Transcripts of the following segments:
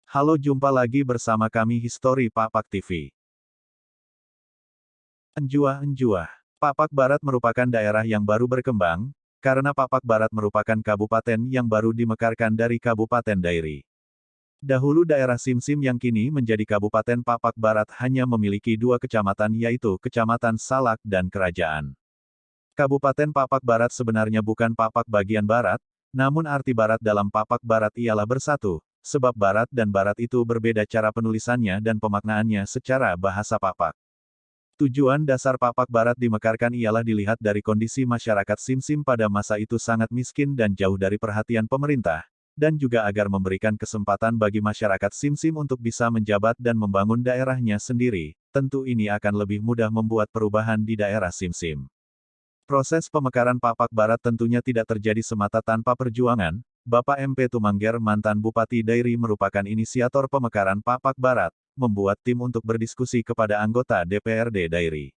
Halo, jumpa lagi bersama kami History Papak TV. Enjua. Papak Barat merupakan daerah yang baru berkembang, karena Papak Barat merupakan kabupaten yang baru dimekarkan dari Kabupaten Dairi. Dahulu daerah Simsim yang kini menjadi Kabupaten Papak Barat hanya memiliki dua kecamatan, yaitu Kecamatan Salak dan Kerajaan. Kabupaten Papak Barat sebenarnya bukan Papak bagian Barat, namun arti Barat dalam Papak Barat ialah bersatu, sebab Barat dan Barat itu berbeda cara penulisannya dan pemaknaannya secara bahasa Papak. Tujuan dasar Papak Barat dimekarkan ialah dilihat dari kondisi masyarakat Simsim pada masa itu sangat miskin dan jauh dari perhatian pemerintah, dan juga agar memberikan kesempatan bagi masyarakat Simsim untuk bisa menjabat dan membangun daerahnya sendiri. Tentu ini akan lebih mudah membuat perubahan di daerah Simsim. Proses pemekaran Papak Barat tentunya tidak terjadi semata tanpa perjuangan. Bapak MP Tumangger, mantan Bupati Dairi, merupakan inisiator pemekaran Papak Barat, membuat tim untuk berdiskusi kepada anggota DPRD Dairi.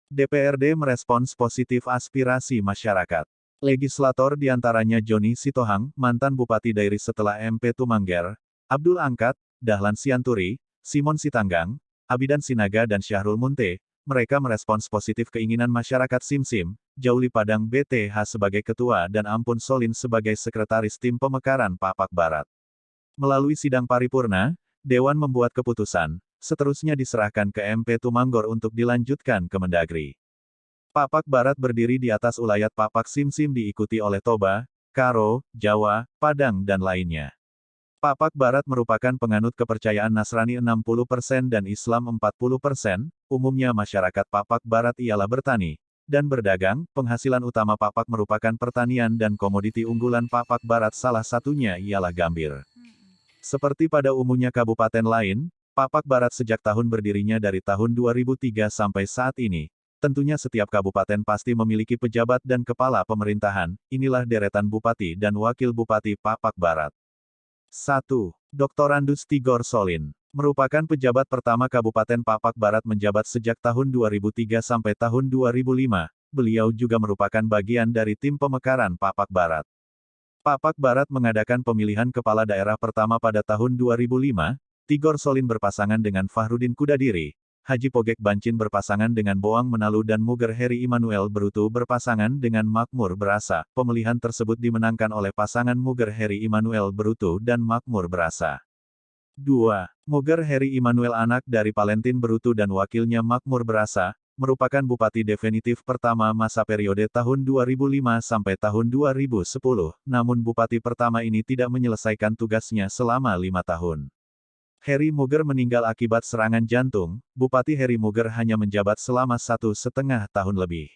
DPRD merespons positif aspirasi masyarakat. Legislator diantaranya Joni Sitohang, mantan Bupati Dairi setelah MP Tumangger, Abdul Angkat, Dahlan Sianturi, Simon Sitanggang, Abidan Sinaga dan Syahrul Munte. Mereka merespons positif keinginan masyarakat Simsim, Jauli Padang BTH sebagai ketua dan Ampun Solin sebagai sekretaris tim pemekaran Papak Barat. Melalui sidang paripurna, Dewan membuat keputusan, seterusnya diserahkan ke MP Tumanggor untuk dilanjutkan ke Mendagri. Papak Barat berdiri di atas ulayat Papak Simsim diikuti oleh Toba, Karo, Jawa, Padang dan lainnya. Papak Barat merupakan penganut kepercayaan Nasrani 60% dan Islam 40%, umumnya masyarakat Papak Barat ialah bertani dan berdagang. Penghasilan utama Papak merupakan pertanian dan komoditi unggulan Papak Barat salah satunya ialah gambir. Seperti pada umumnya kabupaten lain, Papak Barat sejak tahun berdirinya dari tahun 2003 sampai saat ini, tentunya setiap kabupaten pasti memiliki pejabat dan kepala pemerintahan. Inilah deretan Bupati dan Wakil Bupati Papak Barat. 1. Dr. Andus Tigor Solin merupakan pejabat pertama Kabupaten Papak Barat menjabat sejak tahun 2003 sampai tahun 2005. Beliau juga merupakan bagian dari tim pemekaran Papak Barat. Papak Barat mengadakan pemilihan kepala daerah pertama pada tahun 2005. Tigor Solin berpasangan dengan Fahrudin Kudadiri, Haji Pogek Bancin berpasangan dengan Boang Menalu dan Muger Heri Immanuel Brutu berpasangan dengan Makmur Berasa. Pemilihan tersebut dimenangkan oleh pasangan Muger Heri Immanuel Brutu dan Makmur Berasa. 2. Muger Heri Immanuel, anak dari Palentin Brutu dan wakilnya Makmur Berasa, merupakan bupati definitif pertama masa periode tahun 2005 sampai tahun 2010, namun bupati pertama ini tidak menyelesaikan tugasnya selama 5 tahun. Heri Muger meninggal akibat serangan jantung. Bupati Heri Muger hanya menjabat selama 1,5 tahun lebih.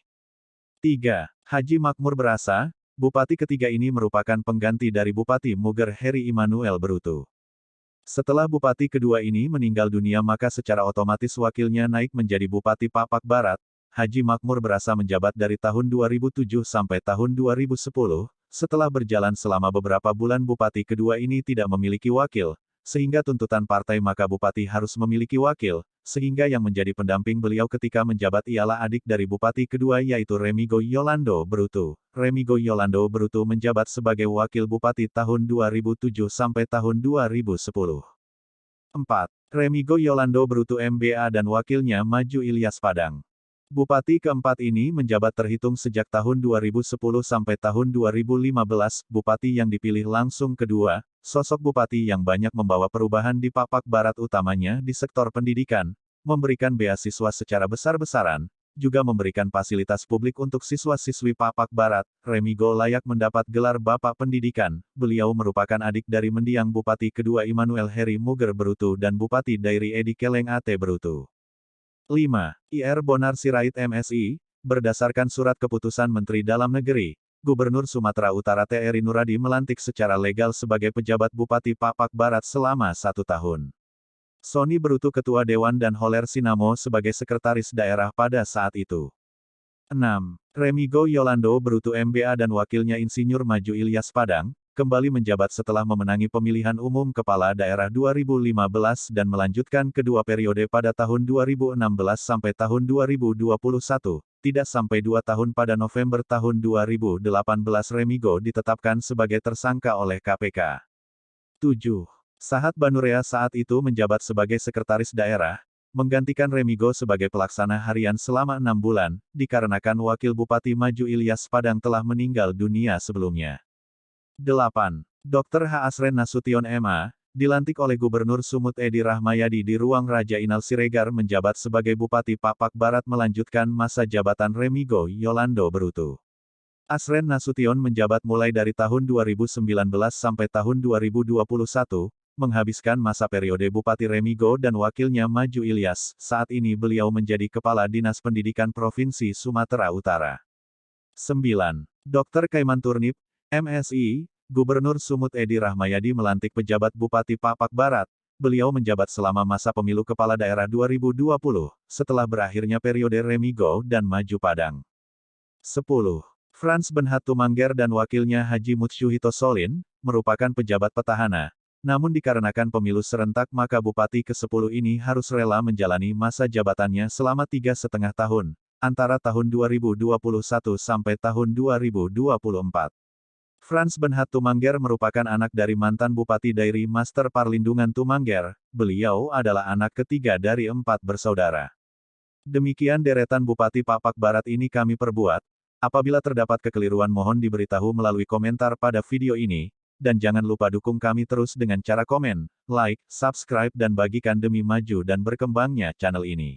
3. Haji Makmur Berasa, bupati ketiga ini merupakan pengganti dari Bupati Muger Heri Immanuel Brutu. Setelah bupati kedua ini meninggal dunia, maka secara otomatis wakilnya naik menjadi Bupati Papak Barat. Haji Makmur Berasa menjabat dari tahun 2007 sampai tahun 2010. Setelah berjalan selama beberapa bulan, bupati kedua ini tidak memiliki wakil, sehingga tuntutan partai maka bupati harus memiliki wakil, sehingga yang menjadi pendamping beliau ketika menjabat ialah adik dari bupati kedua, yaitu Remigo Yolando Brutu. Remigo Yolando Brutu menjabat sebagai wakil bupati tahun 2007 sampai tahun 2010. 4. Remigo Yolando Brutu MBA dan wakilnya Maju Ilyas Padang. Bupati keempat ini menjabat terhitung sejak tahun 2010 sampai tahun 2015, bupati yang dipilih langsung kedua, sosok bupati yang banyak membawa perubahan di Papak Barat utamanya di sektor pendidikan, memberikan beasiswa secara besar-besaran, juga memberikan fasilitas publik untuk siswa-siswi Papak Barat. Remigo layak mendapat gelar Bapak Pendidikan. Beliau merupakan adik dari mendiang bupati kedua Immanuel Heri Muger Brutu dan Bupati Dairi Edi Keleng Ate Brutu. 5. Ir Bonar Sirait MSI, berdasarkan surat keputusan Menteri Dalam Negeri, Gubernur Sumatera Utara TRI Nuradi melantik secara legal sebagai pejabat Bupati Papak Barat selama 1 tahun. Soni Brutu Ketua Dewan dan Holer Sinamo sebagai Sekretaris Daerah pada saat itu. 6. Remigo Yolando Brutu MBA dan wakilnya Insinyur Maju Ilyas Padang, kembali menjabat setelah memenangi pemilihan umum kepala daerah 2015 dan melanjutkan kedua periode pada tahun 2016 sampai tahun 2021, tidak sampai 2 tahun. Pada November tahun 2018 Remigo ditetapkan sebagai tersangka oleh KPK. 7. Sahat Banurea saat itu menjabat sebagai sekretaris daerah, menggantikan Remigo sebagai pelaksana harian selama 6 bulan, dikarenakan Wakil Bupati Maju Ilyas Padang telah meninggal dunia sebelumnya. 8. Dr. H. Asren Nasution MA, dilantik oleh Gubernur Sumut Edi Rahmayadi di Ruang Raja Inal Siregar menjabat sebagai Bupati Papak Barat melanjutkan masa jabatan Remigo Yolando Berutu. Asren Nasution menjabat mulai dari tahun 2019 sampai tahun 2021, menghabiskan masa periode Bupati Remigo dan wakilnya Maju Ilyas. Saat ini beliau menjadi Kepala Dinas Pendidikan Provinsi Sumatera Utara. 9. Dr. Kaiman Turnip, MSI, Gubernur Sumut Edi Rahmayadi melantik pejabat Bupati Papak Barat. Beliau menjabat selama masa pemilu Kepala Daerah 2020, setelah berakhirnya periode Remigo dan Maju Padang. 10. Frans Benhat Tumangger dan wakilnya Haji Mutsyuhito Solin, merupakan pejabat petahana. Namun dikarenakan pemilu serentak maka Bupati ke-10 ini harus rela menjalani masa jabatannya selama 3,5 tahun, antara tahun 2021 sampai tahun 2024. Frans Benhat Tumangger merupakan anak dari mantan Bupati Dairi Master Parlindungan Tumangger. Beliau adalah anak ketiga dari 4 bersaudara. Demikian deretan Bupati Papak Barat ini kami perbuat. Apabila terdapat kekeliruan mohon diberitahu melalui komentar pada video ini. Dan jangan lupa dukung kami terus dengan cara komen, like, subscribe dan bagikan demi maju dan berkembangnya channel ini.